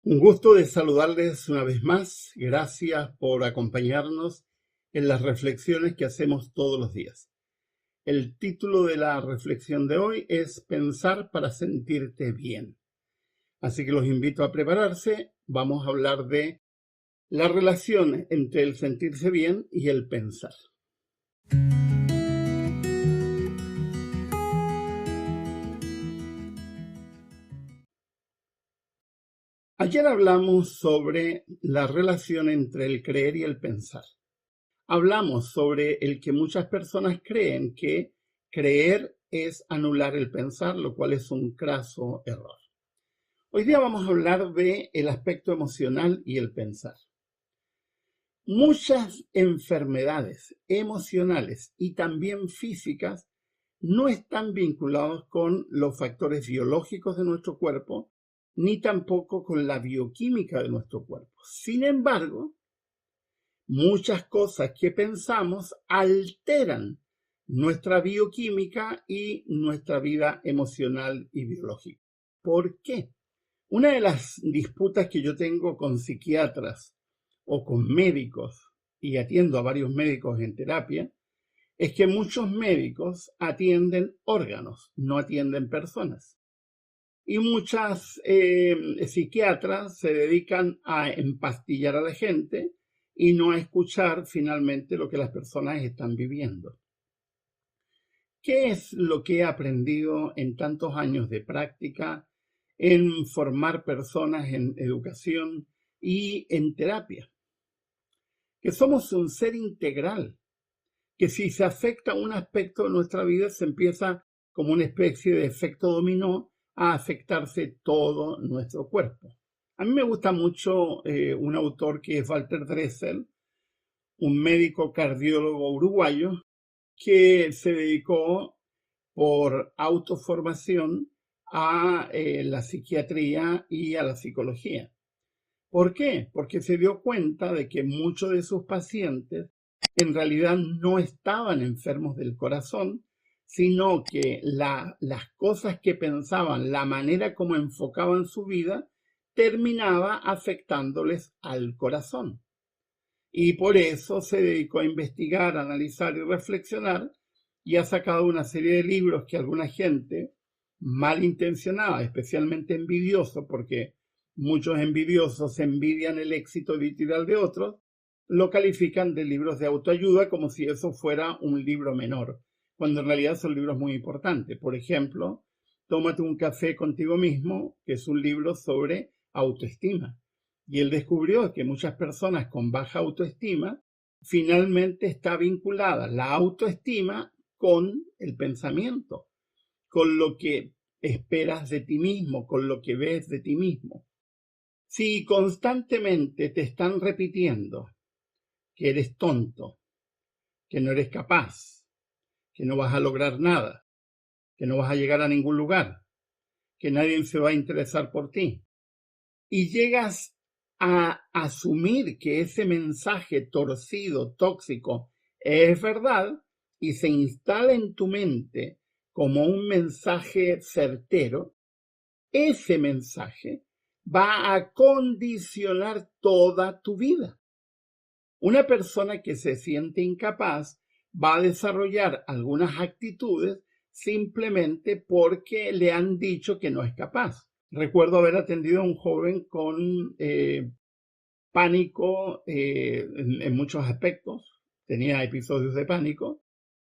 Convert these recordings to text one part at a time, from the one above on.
Un gusto de saludarles una vez más. Gracias por acompañarnos en las reflexiones que hacemos todos los días. El título de la reflexión de hoy es Pensar para sentirte bien. Así que los invito a prepararse. Vamos a hablar de la relación entre el sentirse bien y el pensar. Ayer hablamos sobre la relación entre el creer y el pensar. Hablamos sobre el que muchas personas creen que creer es anular el pensar, lo cual es un craso error. Hoy día vamos a hablar del aspecto emocional y el pensar. Muchas enfermedades emocionales y también físicas no están vinculados con los factores biológicos de nuestro cuerpo, ni tampoco con la bioquímica de nuestro cuerpo. Sin embargo, muchas cosas que pensamos alteran nuestra bioquímica y nuestra vida emocional y biológica. ¿Por qué? Una de las disputas que yo tengo con psiquiatras o con médicos, y atiendo a varios médicos en terapia, es que muchos médicos atienden órganos, no atienden personas. Y muchas psiquiatras se dedican a empastillar a la gente y no a escuchar finalmente lo que las personas están viviendo. ¿Qué es lo que he aprendido en tantos años de práctica, en formar personas en educación y en terapia? Que somos un ser integral, que si se afecta un aspecto de nuestra vida se empieza como una especie de efecto dominó a afectarse todo nuestro cuerpo. A mí me gusta mucho un autor que es Walter Dressel, un médico cardiólogo uruguayo que se dedicó por autoformación a la psiquiatría y a la psicología. ¿Por qué? Porque se dio cuenta de que muchos de sus pacientes en realidad no estaban enfermos del corazón, sino que las cosas que pensaban, la manera como enfocaban su vida, terminaba afectándoles al corazón. Y por eso se dedicó a investigar, analizar y reflexionar, y ha sacado una serie de libros que alguna gente malintencionada, especialmente envidioso, porque muchos envidiosos envidian el éxito editorial de otros, lo califican de libros de autoayuda como si eso fuera un libro menor, cuando en realidad son libros muy importantes. Por ejemplo, Tómate un café contigo mismo, que es un libro sobre autoestima. Y él descubrió que muchas personas con baja autoestima, finalmente está vinculada la autoestima con el pensamiento, con lo que esperas de ti mismo, con lo que ves de ti mismo. Si constantemente te están repitiendo que eres tonto, que no eres capaz, que no vas a lograr nada, que no vas a llegar a ningún lugar, que nadie se va a interesar por ti, y llegas a asumir que ese mensaje torcido, tóxico, es verdad y se instala en tu mente como un mensaje certero, ese mensaje va a condicionar toda tu vida. Una persona que se siente incapaz va a desarrollar algunas actitudes simplemente porque le han dicho que no es capaz. Recuerdo haber atendido a un joven con pánico en muchos aspectos, tenía episodios de pánico,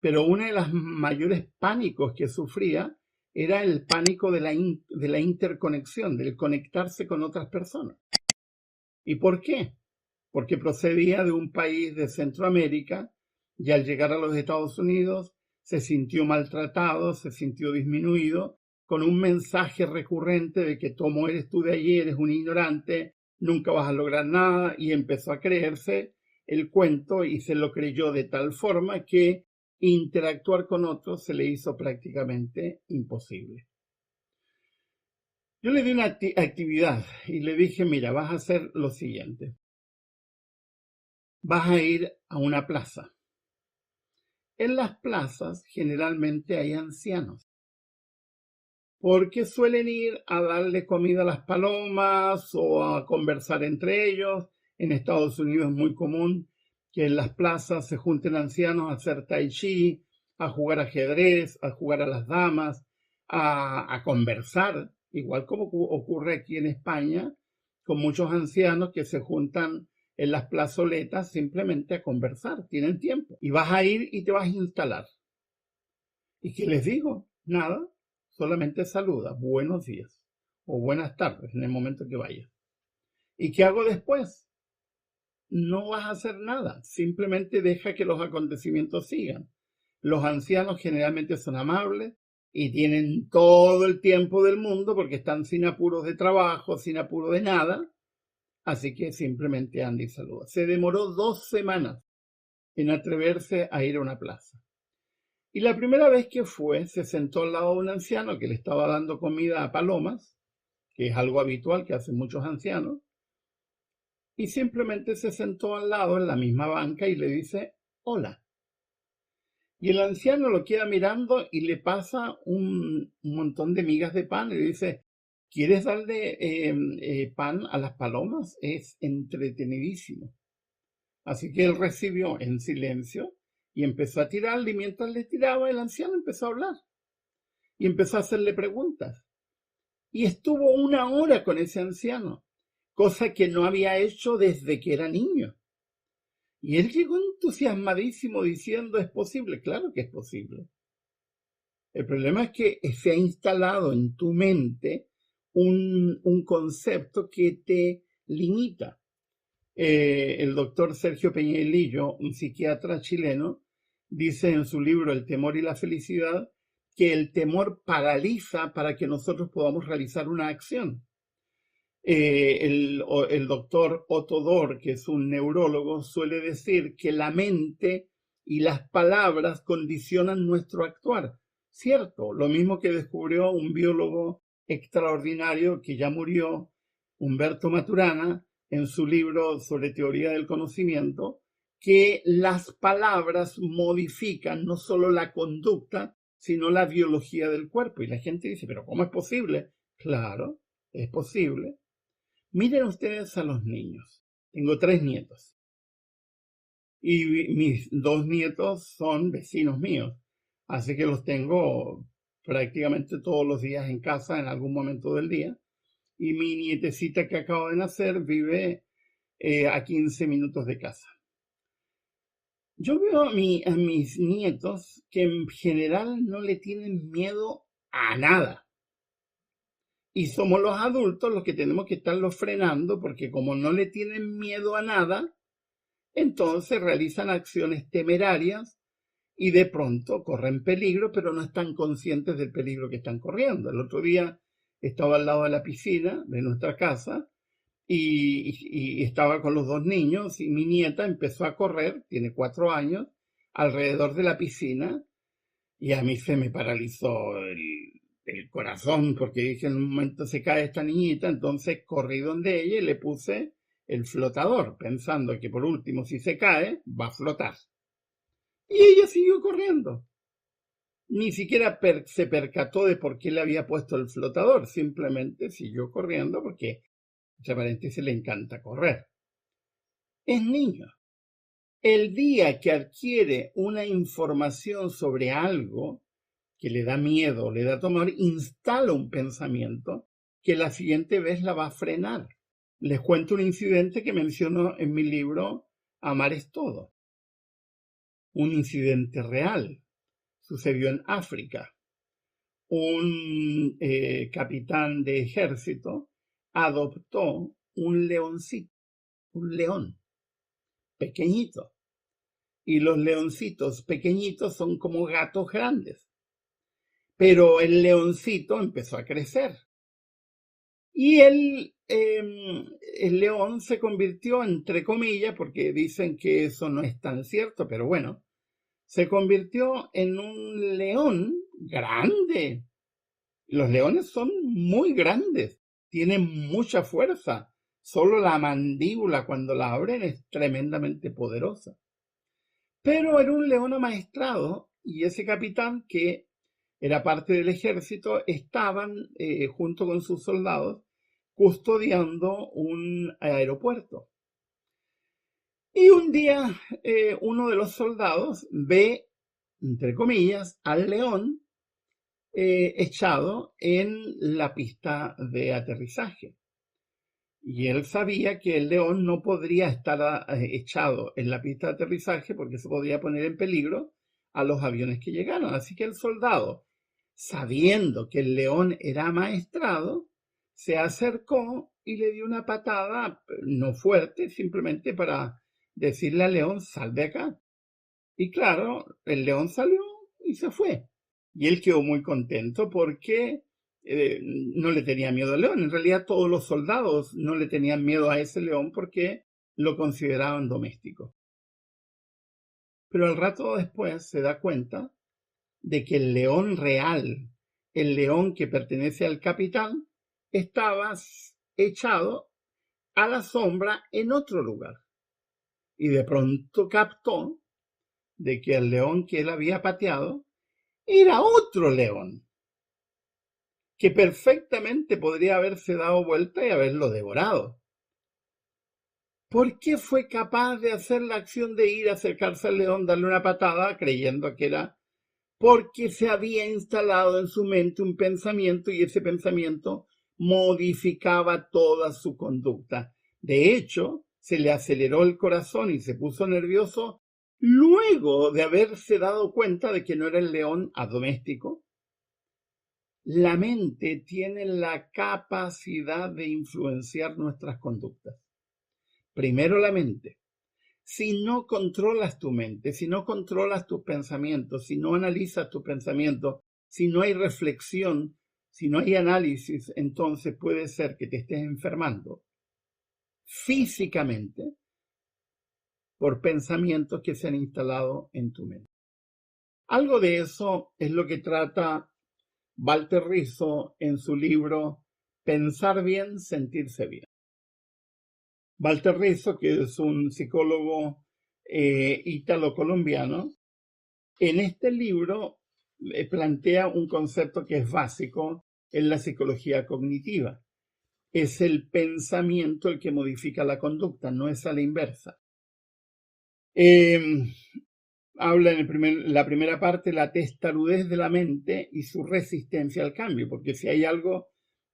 pero uno de los mayores pánicos que sufría era el pánico de la interconexión, del conectarse con otras personas. ¿Y por qué? Porque procedía de un país de Centroamérica y al llegar a los Estados Unidos se sintió maltratado, se sintió disminuido, con un mensaje recurrente de que como eres tú de allí, eres un ignorante, nunca vas a lograr nada, y empezó a creerse el cuento y se lo creyó de tal forma que interactuar con otros se le hizo prácticamente imposible. Yo le di una actividad y le dije, mira, vas a hacer lo siguiente. Vas a ir a una plaza. En las plazas generalmente hay ancianos. porque suelen ir a darle comida a las palomas o a conversar entre ellos. En Estados Unidos es muy común que en las plazas se junten ancianos a hacer tai chi, a jugar ajedrez, a jugar a las damas, a conversar, igual como ocurre aquí en España, con muchos ancianos que se juntan en las plazoletas simplemente a conversar, tienen tiempo. Y vas a ir y te vas a instalar. ¿Y qué les digo? Nada, solamente saluda, buenos días o buenas tardes en el momento que vayas. ¿Y qué hago después? No vas a hacer nada, simplemente deja que los acontecimientos sigan. Los ancianos generalmente son amables y tienen todo el tiempo del mundo porque están sin apuros de trabajo, sin apuro de nada, así que simplemente anda y saluda. Se demoró 2 semanas en atreverse a ir a una plaza. Y la primera vez que fue, se sentó al lado de un anciano que le estaba dando comida a palomas, que es algo habitual que hacen muchos ancianos, y simplemente se sentó al lado en la misma banca y le dice hola. Y el anciano lo queda mirando y le pasa un montón de migas de pan y le dice, ¿quieres darle pan a las palomas? Es entretenidísimo. Así que él recibió en silencio y empezó a tirarle, y mientras le tiraba, el anciano empezó a hablar y empezó a hacerle preguntas. Y estuvo 1 hora con ese anciano, cosa que no había hecho desde que era niño. Y él llegó entusiasmadísimo diciendo, ¿es posible? Claro que es posible. El problema es que se ha instalado en tu mente un concepto que te limita. El doctor Sergio Peñailillo, un psiquiatra chileno, dice en su libro El temor y la felicidad que el temor paraliza para que nosotros podamos realizar una acción. El doctor Otto Dor, que es un neurólogo, suele decir que la mente y las palabras condicionan nuestro actuar. Cierto, lo mismo que descubrió un biólogo extraordinario que ya murió, Humberto Maturana, en su libro sobre teoría del conocimiento, que las palabras modifican no solo la conducta, sino la biología del cuerpo. Y la gente dice, ¿pero cómo es posible? Claro, es posible. Miren ustedes a los niños. Tengo 3 nietos. Y mis 2 nietos son vecinos míos. Así que los tengo prácticamente todos los días en casa en algún momento del día. Y mi nietecita que acaba de nacer vive a 15 minutos de casa. Yo veo a mis nietos que en general no le tienen miedo a nada. Y somos los adultos los que tenemos que estarlos frenando porque como no le tienen miedo a nada, entonces realizan acciones temerarias y de pronto corren peligro, pero no están conscientes del peligro que están corriendo. El otro día estaba al lado de la piscina de nuestra casa y estaba con los 2 niños y mi nieta empezó a correr, tiene 4 años, alrededor de la piscina y a mí se me paralizó el corazón porque dije en un momento se cae esta niñita, entonces corrí donde ella y le puse el flotador, pensando que por último si se cae va a flotar. Y ella siguió corriendo. Ni siquiera se percató de por qué le había puesto el flotador, simplemente siguió corriendo porque entre paréntesis le encanta correr. Es niño. El día que adquiere una información sobre algo que le da miedo, le da temor, instala un pensamiento que la siguiente vez la va a frenar. Les cuento un incidente que menciono en mi libro Amar es todo. Un incidente real. Sucedió en África. Un capitán de ejército adoptó un leoncito, un león pequeñito. Y los leoncitos pequeñitos son como gatos grandes. Pero el leoncito empezó a crecer. Y el león se convirtió, entre comillas, porque dicen que eso no es tan cierto, pero bueno, se convirtió en un león grande. Los leones son muy grandes, tienen mucha fuerza. Solo la mandíbula cuando la abren es tremendamente poderosa. Pero era un león amaestrado y ese capitán que era parte del ejército, estaban junto con sus soldados custodiando un aeropuerto. Y un día uno de los soldados ve, entre comillas, al león echado en la pista de aterrizaje. Y él sabía que el león no podría estar echado en la pista de aterrizaje porque se podría poner en peligro a los aviones que llegaron. Así que el soldado, sabiendo que el león era amaestrado, se acercó y le dio una patada, no fuerte, simplemente para decirle al león, sal de acá. Y claro, el león salió y se fue. Y él quedó muy contento porque no le tenía miedo al león. En realidad todos los soldados no le tenían miedo a ese león porque lo consideraban doméstico. Pero al rato después se da cuenta de que el león real, el león que pertenece al capitán, estaba echado a la sombra en otro lugar. Y de pronto captó de que el león que él había pateado era otro león, que perfectamente podría haberse dado vuelta y haberlo devorado. ¿Por qué fue capaz de hacer la acción de ir a acercarse al león, darle una patada, creyendo que era? Porque se había instalado en su mente un pensamiento y ese pensamiento modificaba toda su conducta. De hecho, se le aceleró el corazón y se puso nervioso luego de haberse dado cuenta de que no era el león doméstico. La mente tiene la capacidad de influenciar nuestras conductas. Primero la mente. Si no controlas tu mente, si no controlas tus pensamientos, si no analizas tus pensamientos, si no hay reflexión, si no hay análisis, entonces puede ser que te estés enfermando físicamente por pensamientos que se han instalado en tu mente. Algo de eso es lo que trata Walter Rizzo en su libro Pensar bien, sentirse bien. Walter Rizzo, que es un psicólogo ítalo-colombiano, en este libro plantea un concepto que es básico en la psicología cognitiva. Es el pensamiento el que modifica la conducta, no es a la inversa. Habla en la primera parte la testarudez de la mente y su resistencia al cambio, porque si hay algo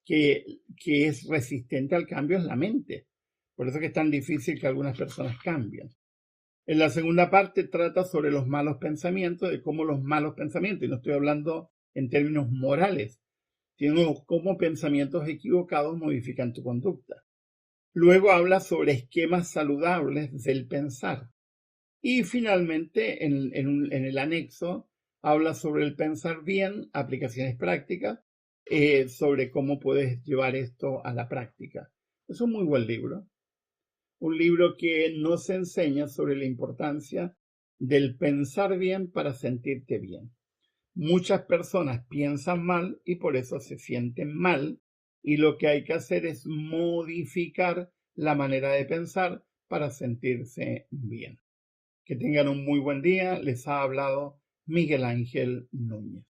que es resistente al cambio es la mente. Por eso que es tan difícil que algunas personas cambien. En la segunda parte trata sobre los malos pensamientos, de cómo los malos pensamientos, y no estoy hablando en términos morales, sino cómo pensamientos equivocados modifican tu conducta. Luego habla sobre esquemas saludables del pensar. Y finalmente, en el anexo, habla sobre el pensar bien, aplicaciones prácticas, sobre cómo puedes llevar esto a la práctica. Es un muy buen libro. Un libro que nos enseña sobre la importancia del pensar bien para sentirte bien. Muchas personas piensan mal y por eso se sienten mal, y lo que hay que hacer es modificar la manera de pensar para sentirse bien. Que tengan un muy buen día. Les ha hablado Miguel Ángel Núñez.